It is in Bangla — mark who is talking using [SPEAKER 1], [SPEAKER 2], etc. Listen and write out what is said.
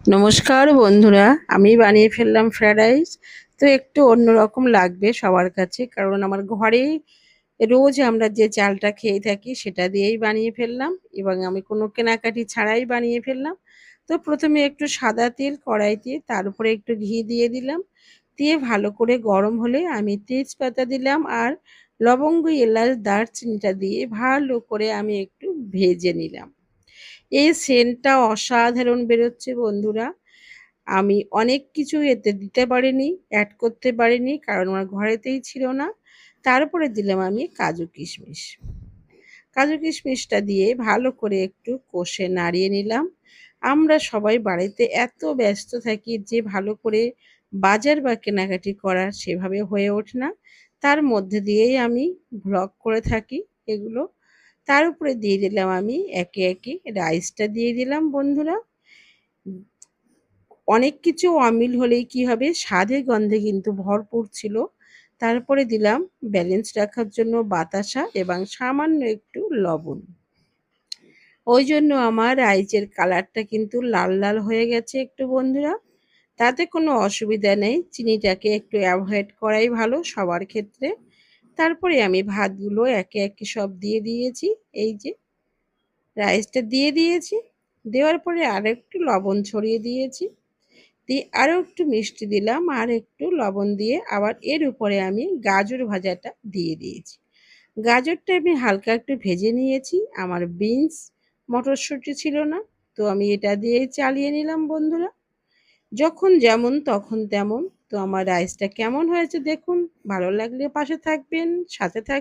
[SPEAKER 1] নমস্কার বন্ধুরা, আমি বানিয়ে ফেললাম ফ্রাইড রাইস। তো একটু অন্যরকম লাগবে সবার কাছে, কারণ আমার ঘরে রোজ আমরা যে চালটা খেয়ে থাকি সেটা দিয়েই বানিয়ে ফেললাম এবং আমি কোনো কেনাকাটি ছাড়াই বানিয়ে ফেললাম। তো প্রথমে একটু সাদা তেল কড়াইতে, তার উপরে একটু ঘি দিয়ে দিলাম। দিয়ে ভালো করে গরম হলে আমি তেজপাতা দিলাম আর লবঙ্গ, এলাচ, দারচিনিটা দিয়ে ভালো করে আমি একটু ভেজে নিলাম। এই সেন্টটা অসাধারণ বেরোচ্ছে বন্ধুরা। আমি অনেক কিছু এতে দিতে পারিনি, অ্যাড করতে পারিনি, কারণ আমার ঘরেতেই ছিল না। তারপরে দিলাম আমি কাজু কিশমিশ। কাজু কিশমিশটা দিয়ে ভালো করে একটু কষে নাড়িয়ে নিলাম। আমরা সবাই বাড়িতে এত ব্যস্ত থাকি যে ভালো করে বাজার বা কেনাকাটি করা সেভাবে হয়ে ওঠে না। তার মধ্যে দিয়েই আমি ভ্লগ করে থাকি এগুলো। তার উপরে দিয়ে দিলাম আমি একে একে রাইসটা দিয়ে দিলাম বন্ধুরা। অনেক কিছু অমিল হলেই কি হবে, স্বাদে গন্ধে কিন্তু ভরপুর ছিল। তারপরে দিলাম ব্যালেন্স রাখার জন্য বাতাসা এবং সামান্য একটু লবণ। ওই জন্য আমার রাইসের কালারটা কিন্তু লাল লাল হয়ে গেছে একটু বন্ধুরা। তাতে কোনো অসুবিধা নেই, চিনিটাকে একটু অ্যাভয়েড করাই ভালো সবার ক্ষেত্রে। তারপরে আমি ভাতগুলো একে একে সব দিয়ে দিয়েছি। এই যে রাইসটা দিয়ে দিয়েছি, দেওয়ার পরে আর একটু লবণ ছড়িয়ে দিয়েছি, দিয়ে আরও একটু মিষ্টি দিলাম আর একটু লবণ দিয়ে আবার এর উপরে আমি গাজর ভাজাটা দিয়ে দিয়েছি। গাজরটা আমি হালকা একটু ভেজে নিয়েছি, আমার বিনস মটরশুঁটি ছিল না, তো আমি এটা দিয়ে চালিয়ে নিলাম বন্ধুরা। যখন যেমন তখন তেমন। তো আমার রাইসটা কেমন হয়েছে দেখুন, ভালো লাগলে পাশে থাকবেন, সাথে থাকবেন।